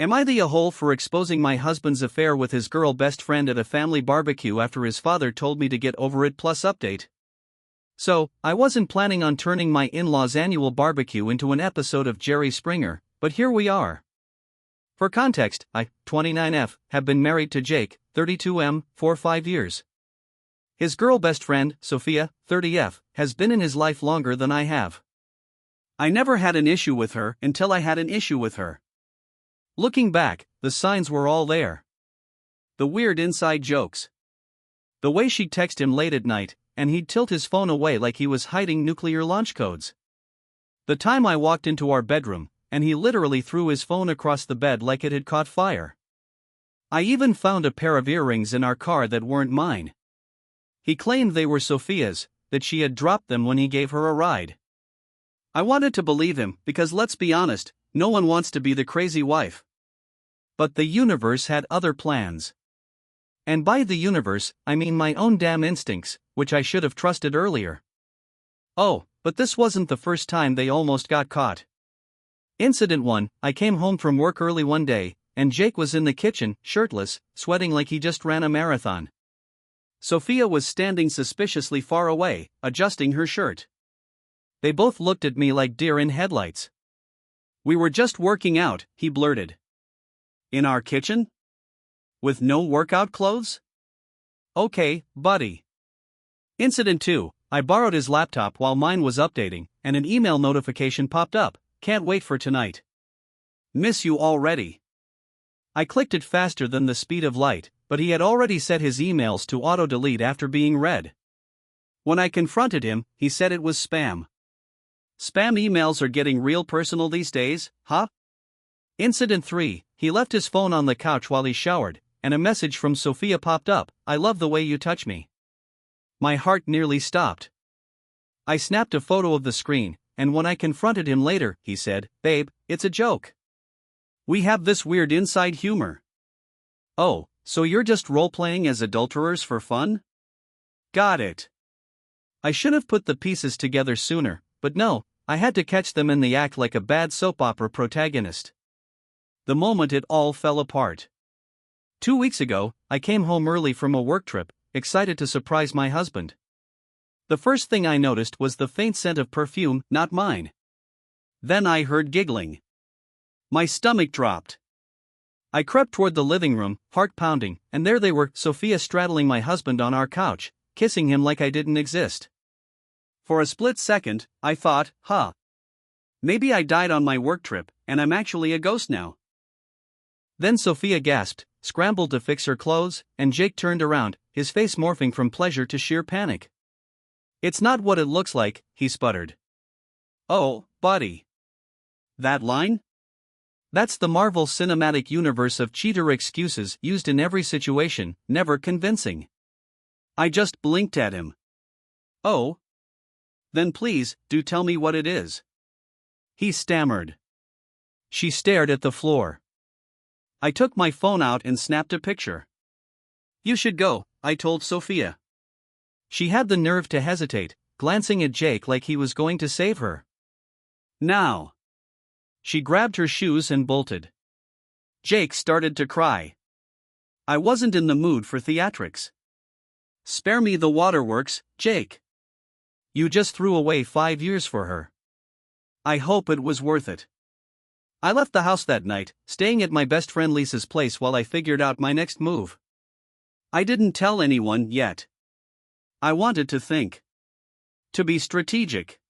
Am I the a-hole for exposing my husband's affair with his girl best friend at a family barbecue after his father told me to get over it? Plus update. So, I wasn't planning on turning my in-laws' annual barbecue into an episode of Jerry Springer, but here we are. For context, I, 29F, have been married to Jake, 32M, for 5 years. His girl best friend, Sophia, 30F, has been in his life longer than I have. I never had an issue with her until I had an issue with her. Looking back, the signs were all there. The weird inside jokes. The way she'd text him late at night, and he'd tilt his phone away like he was hiding nuclear launch codes. The time I walked into our bedroom, and he literally threw his phone across the bed like it had caught fire. I even found a pair of earrings in our car that weren't mine. He claimed they were Sophia's, that she had dropped them when he gave her a ride. I wanted to believe him because, let's be honest, no one wants to be the crazy wife. But the universe had other plans. And by the universe, I mean my own damn instincts, which I should have trusted earlier. Oh, but this wasn't the first time they almost got caught. Incident 1, I came home from work early one day, and Jake was in the kitchen, shirtless, sweating like he just ran a marathon. Sophia was standing suspiciously far away, adjusting her shirt. They both looked at me like deer in headlights. "We were just working out," he blurted. "In our kitchen? With no workout clothes? Okay, buddy." Incident 2, I borrowed his laptop while mine was updating, and an email notification popped up. "Can't wait for tonight. Miss you already." I clicked it faster than the speed of light, but he had already set his emails to auto-delete after being read. When I confronted him, he said it was spam. Spam emails are getting real personal these days, huh? Incident 3, he left his phone on the couch while he showered, and a message from Sophia popped up. "I love the way you touch me." My heart nearly stopped. I snapped a photo of the screen, and when I confronted him later, he said, "Babe, it's a joke. We have this weird inside humor." Oh, so you're just role-playing as adulterers for fun? Got it. I should have put the pieces together sooner, but no, I had to catch them in the act like a bad soap opera protagonist. The moment it all fell apart. 2 weeks ago, I came home early from a work trip, excited to surprise my husband. The first thing I noticed was the faint scent of perfume, not mine. Then I heard giggling. My stomach dropped. I crept toward the living room, heart pounding, and there they were, Sophia straddling my husband on our couch, kissing him like I didn't exist. For a split second, I thought, maybe I died on my work trip, and I'm actually a ghost now. Then Sophia gasped, scrambled to fix her clothes, and Jake turned around, his face morphing from pleasure to sheer panic. "It's not what it looks like," he sputtered. "Oh, buddy. That line? That's the Marvel Cinematic Universe of cheater excuses used in every situation, never convincing." I just blinked at him. "Oh? Then please, do tell me what it is." He stammered. She stared at the floor. I took my phone out and snapped a picture. "You should go," I told Sophia. She had the nerve to hesitate, glancing at Jake like he was going to save her. "Now." She grabbed her shoes and bolted. Jake started to cry. I wasn't in the mood for theatrics. "Spare me the waterworks, Jake. You just threw away 5 years for her. I hope it was worth it." I left the house that night, staying at my best friend Lisa's place while I figured out my next move. I didn't tell anyone yet. I wanted to think. To be strategic.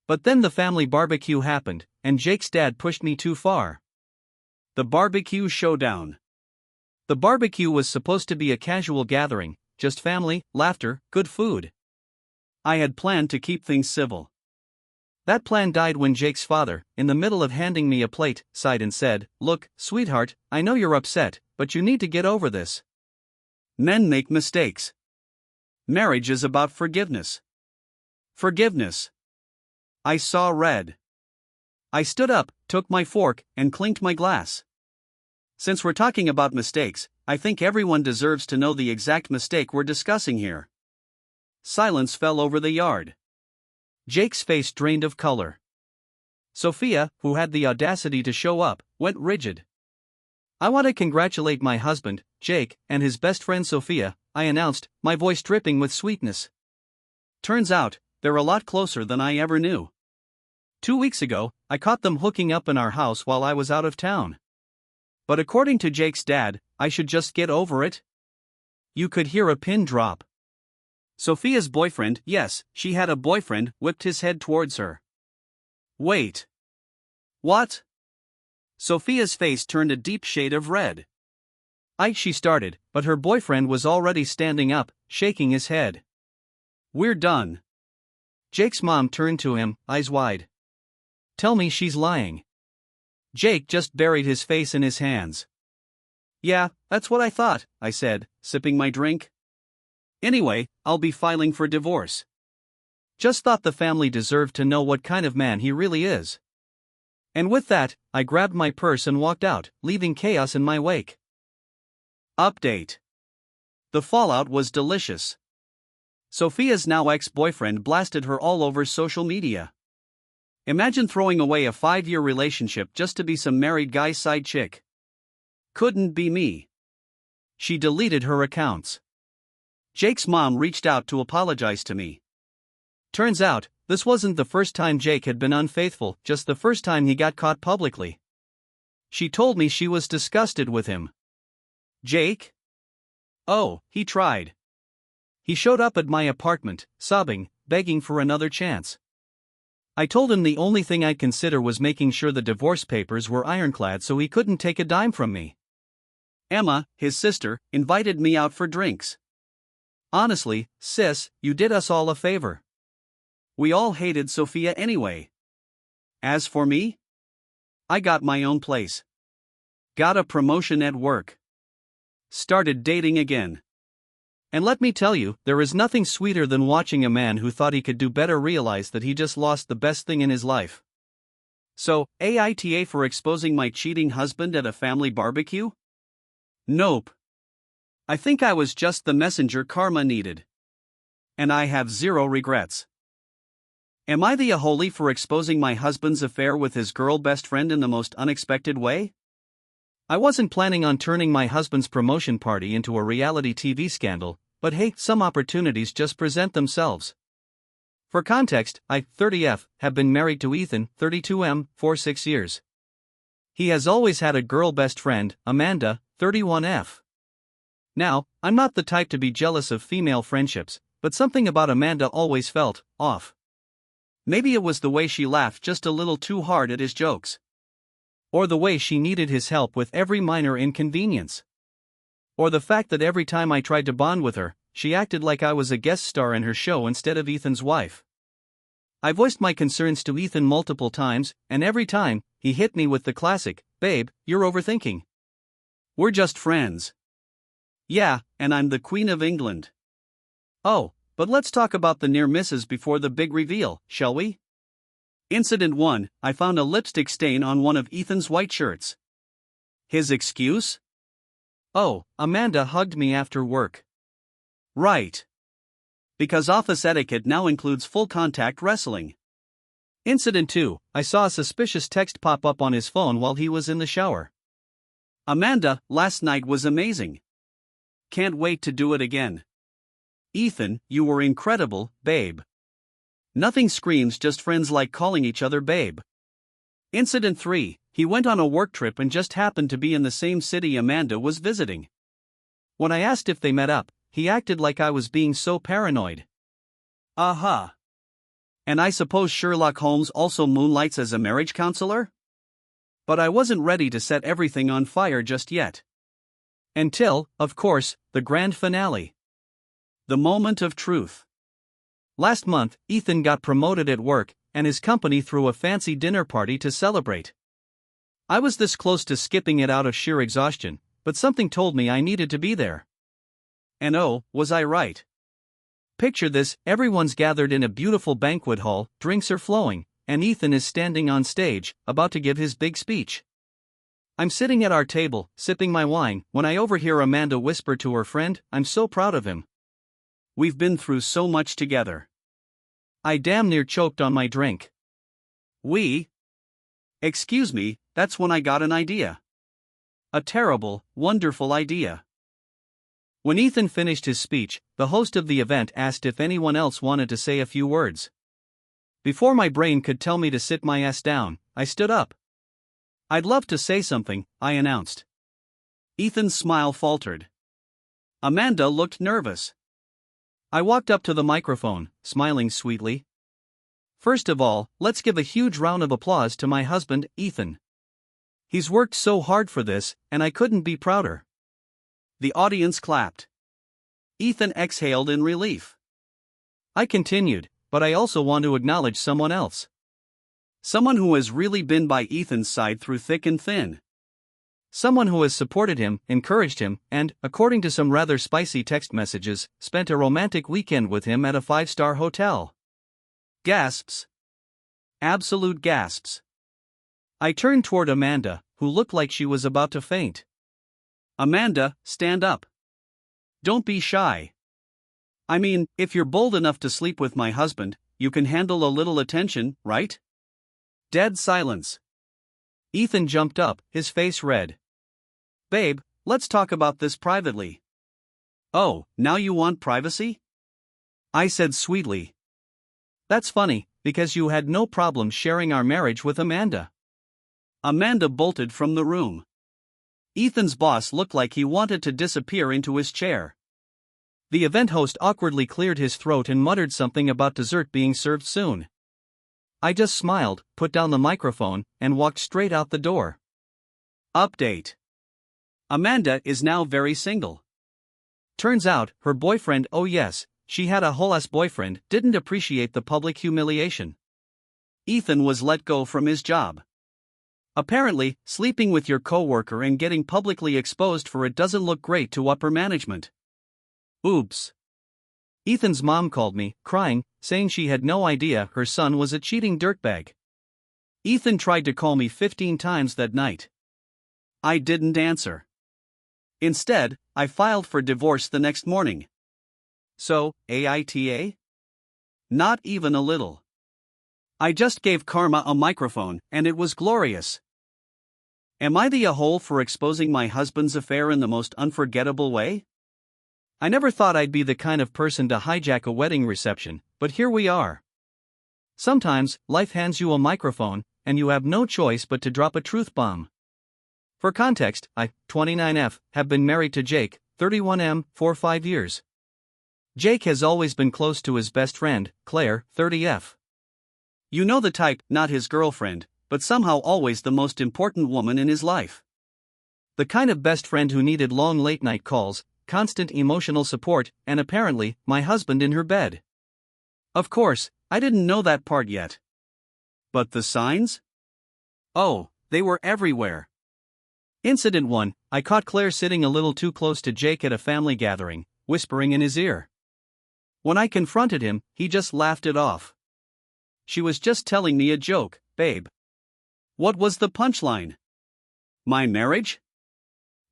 But then the family barbecue happened, and Jake's dad pushed me too far. The barbecue showdown. The barbecue was supposed to be a casual gathering, just family, laughter, good food. I had planned to keep things civil. That plan died when Jake's father, in the middle of handing me a plate, sighed and said, "Look, sweetheart, I know you're upset, but you need to get over this. Men make mistakes. Marriage is about forgiveness." Forgiveness. I saw red. I stood up, took my fork, and clinked my glass. Since we're talking about mistakes, I think everyone deserves to know the exact mistake we're discussing here. Silence fell over the yard. Jake's face drained of color. Sophia, who had the audacity to show up, went rigid. I want to congratulate my husband, Jake, and his best friend Sophia, I announced, my voice dripping with sweetness. Turns out, they're a lot closer than I ever knew. 2 weeks ago, I caught them hooking up in our house while I was out of town. But according to Jake's dad, I should just get over it. You could hear a pin drop. Sophia's boyfriend, yes, she had a boyfriend, whipped his head towards her. Wait. What? Sophia's face turned a deep shade of red. She started, but her boyfriend was already standing up, shaking his head. We're done. Jake's mom turned to him, eyes wide. Tell me she's lying. Jake just buried his face in his hands. Yeah, that's what I thought, I said, sipping my drink. Anyway, I'll be filing for divorce. Just thought the family deserved to know what kind of man he really is. And with that, I grabbed my purse and walked out, leaving chaos in my wake. Update. The fallout was delicious. Sophia's now ex-boyfriend blasted her all over social media. Imagine throwing away a 5-year relationship just to be some married guy's side chick. Couldn't be me. She deleted her accounts. Jake's mom reached out to apologize to me. Turns out, this wasn't the first time Jake had been unfaithful, just the first time he got caught publicly. She told me she was disgusted with him. Jake? Oh, he tried. He showed up at my apartment, sobbing, begging for another chance. I told him the only thing I'd consider was making sure the divorce papers were ironclad so he couldn't take a dime from me. Emma, his sister, invited me out for drinks. Honestly, sis, you did us all a favor. We all hated Sophia anyway. As for me, I got my own place. Got a promotion at work. Started dating again. And let me tell you, there is nothing sweeter than watching a man who thought he could do better realize that he just lost the best thing in his life. So, AITA for exposing my cheating husband at a family barbecue? Nope. I think I was just the messenger karma needed. And I have zero regrets. Am I the ahole for exposing my husband's affair with his girl best friend in the most unexpected way? I wasn't planning on turning my husband's promotion party into a reality TV scandal, but hey, some opportunities just present themselves. For context, I, 30F, have been married to Ethan, 32M, for 6 years. He has always had a girl best friend, Amanda, 31F. Now, I'm not the type to be jealous of female friendships, but something about Amanda always felt off. Maybe it was the way she laughed just a little too hard at his jokes. Or the way she needed his help with every minor inconvenience. Or the fact that every time I tried to bond with her, she acted like I was a guest star in her show instead of Ethan's wife. I voiced my concerns to Ethan multiple times, and every time, he hit me with the classic, "Babe, you're overthinking. We're just friends." Yeah, and I'm the Queen of England. Oh, but let's talk about the near misses before the big reveal, shall we? Incident 1, I found a lipstick stain on one of Ethan's white shirts. His excuse? Oh, Amanda hugged me after work. Right. Because office etiquette now includes full contact wrestling. Incident 2, I saw a suspicious text pop up on his phone while he was in the shower. Amanda, last night was amazing. Can't wait to do it again. Ethan, you were incredible, babe. Nothing screams just friends like calling each other babe. Incident 3, he went on a work trip and just happened to be in the same city Amanda was visiting. When I asked if they met up, he acted like I was being so paranoid. Aha. And I suppose Sherlock Holmes also moonlights as a marriage counselor? But I wasn't ready to set everything on fire just yet. Until, of course, the grand finale. The moment of truth. Last month, Ethan got promoted at work, and his company threw a fancy dinner party to celebrate. I was this close to skipping it out of sheer exhaustion, but something told me I needed to be there. And oh, was I right. Picture this, everyone's gathered in a beautiful banquet hall, drinks are flowing, and Ethan is standing on stage, about to give his big speech. I'm sitting at our table, sipping my wine, when I overhear Amanda whisper to her friend, "I'm so proud of him. We've been through so much together." I damn near choked on my drink. We? Excuse me, that's when I got an idea. A terrible, wonderful idea. When Ethan finished his speech, the host of the event asked if anyone else wanted to say a few words. Before my brain could tell me to sit my ass down, I stood up. "I'd love to say something," I announced. Ethan's smile faltered. Amanda looked nervous. I walked up to the microphone, smiling sweetly. "First of all, let's give a huge round of applause to my husband, Ethan. He's worked so hard for this, and I couldn't be prouder." The audience clapped. Ethan exhaled in relief. I continued, "But I also want to acknowledge someone else. Someone who has really been by Ethan's side through thick and thin. Someone who has supported him, encouraged him, and, according to some rather spicy text messages, spent a romantic weekend with him at a 5-star hotel." Gasps. Absolute gasps. I turned toward Amanda, who looked like she was about to faint. "Amanda, stand up. Don't be shy. I mean, if you're bold enough to sleep with my husband, you can handle a little attention, right?" Dead silence. Ethan jumped up, his face red. "Babe, let's talk about this privately." "Oh, now you want privacy?" I said sweetly. "That's funny, because you had no problem sharing our marriage with Amanda." Amanda bolted from the room. Ethan's boss looked like he wanted to disappear into his chair. The event host awkwardly cleared his throat and muttered something about dessert being served soon. I just smiled, put down the microphone, and walked straight out the door. Update. Amanda is now very single. Turns out, her boyfriend, oh yes, she had a whole-ass boyfriend, didn't appreciate the public humiliation. Ethan was let go from his job. Apparently, sleeping with your coworker and getting publicly exposed for it doesn't look great to upper management. Oops. Ethan's mom called me, crying, saying she had no idea her son was a cheating dirtbag. Ethan tried to call me 15 times that night. I didn't answer. Instead, I filed for divorce the next morning. So, AITA? Not even a little. I just gave karma a microphone, and it was glorious. Am I the a-hole for exposing my husband's affair in the most unforgettable way? I never thought I'd be the kind of person to hijack a wedding reception, but here we are. Sometimes, life hands you a microphone, and you have no choice but to drop a truth bomb. For context, I, 29F, have been married to Jake, 31M, for 5 years. Jake has always been close to his best friend, Claire, 30F. You know the type, not his girlfriend, but somehow always the most important woman in his life. The kind of best friend who needed long late-night calls, constant emotional support, and apparently, my husband in her bed. Of course, I didn't know that part yet. But the signs? Oh, they were everywhere. Incident 1, I caught Claire sitting a little too close to Jake at a family gathering, whispering in his ear. When I confronted him, he just laughed it off. She was just telling me a joke, babe. What was the punchline? My marriage?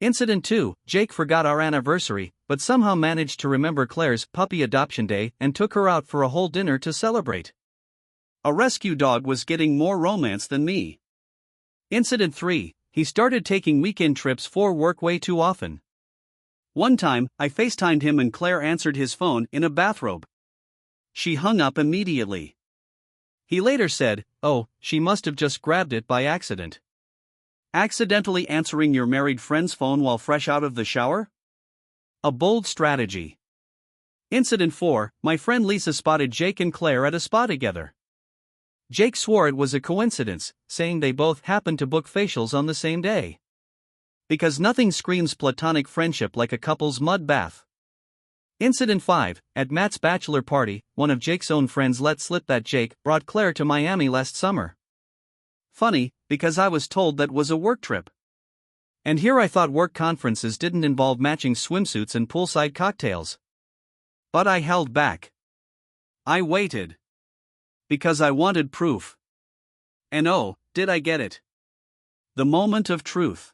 Incident 2, Jake forgot our anniversary, but somehow managed to remember Claire's puppy adoption day and took her out for a whole dinner to celebrate. A rescue dog was getting more romance than me. Incident 3, he started taking weekend trips for work way too often. One time, I FaceTimed him and Claire answered his phone in a bathrobe. She hung up immediately. He later said, "Oh, she must have just grabbed it by accident." Accidentally answering your married friend's phone while fresh out of the shower? A bold strategy. Incident 4, my friend Lisa spotted Jake and Claire at a spa together. Jake swore it was a coincidence, saying they both happened to book facials on the same day. Because nothing screams platonic friendship like a couple's mud bath. Incident 5, at Matt's bachelor party, one of Jake's own friends let slip that Jake brought Claire to Miami last summer. Funny, because I was told that was a work trip. And here I thought work conferences didn't involve matching swimsuits and poolside cocktails. But I held back. I waited. Because I wanted proof. And oh, did I get it? The moment of truth.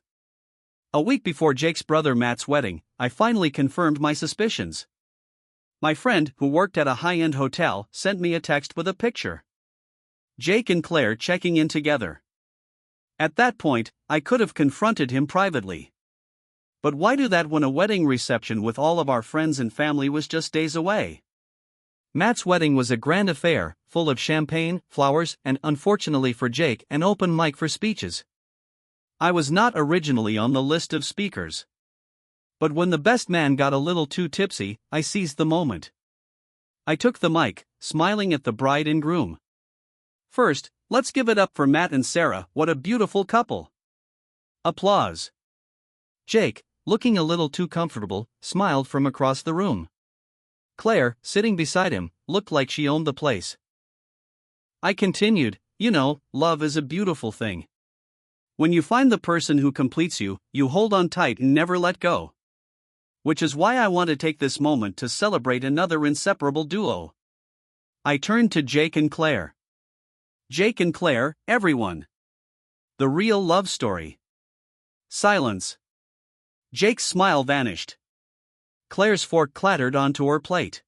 A week before Jake's brother Matt's wedding, I finally confirmed my suspicions. My friend, who worked at a high-end hotel, sent me a text with a picture. Jake and Claire checking in together. At that point, I could have confronted him privately. But why do that when a wedding reception with all of our friends and family was just days away? Matt's wedding was a grand affair, full of champagne, flowers, and, unfortunately for Jake, an open mic for speeches. I was not originally on the list of speakers. But when the best man got a little too tipsy, I seized the moment. I took the mic, smiling at the bride and groom. First, let's give it up for Matt and Sarah, what a beautiful couple. Applause. Jake, looking a little too comfortable, smiled from across the room. Claire, sitting beside him, looked like she owned the place. I continued, you know, love is a beautiful thing. When you find the person who completes you, you hold on tight and never let go. Which is why I want to take this moment to celebrate another inseparable duo. I turned to Jake and Claire. Jake and Claire, everyone. The real love story. Silence. Jake's smile vanished. Claire's fork clattered onto her plate.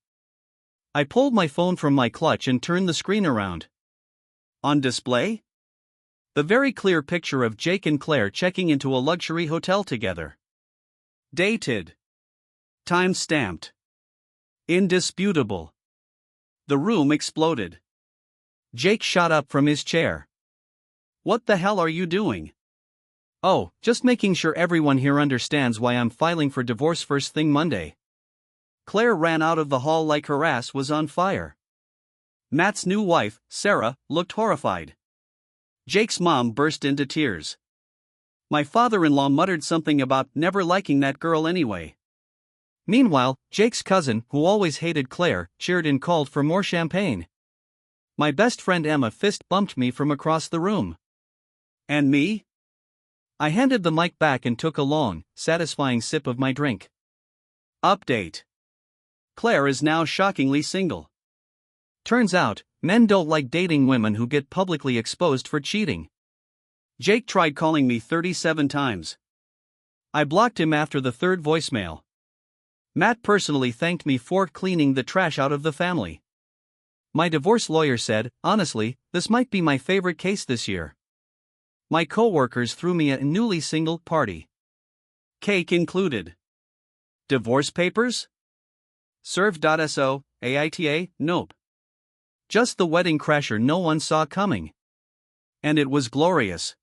I pulled my phone from my clutch and turned the screen around. On display? The very clear picture of Jake and Claire checking into a luxury hotel together. Dated. Time stamped. Indisputable. The room exploded. Jake shot up from his chair. What the hell are you doing? Oh, just making sure everyone here understands why I'm filing for divorce first thing Monday. Claire ran out of the hall like her ass was on fire. Matt's new wife, Sarah, looked horrified. Jake's mom burst into tears. My father-in-law muttered something about never liking that girl anyway. Meanwhile, Jake's cousin, who always hated Claire, cheered and called for more champagne. My best friend Emma fist bumped me from across the room. And me? I handed the mic back and took a long, satisfying sip of my drink. Update. Claire is now shockingly single. Turns out, men don't like dating women who get publicly exposed for cheating. Jake tried calling me 37 times. I blocked him after the third voicemail. Matt personally thanked me for cleaning the trash out of the family. My divorce lawyer said, honestly, this might be my favorite case this year. My co-workers threw me a newly single party. Cake included. Divorce papers? Served.so, AITA, nope. Just the wedding crasher no one saw coming. And it was glorious.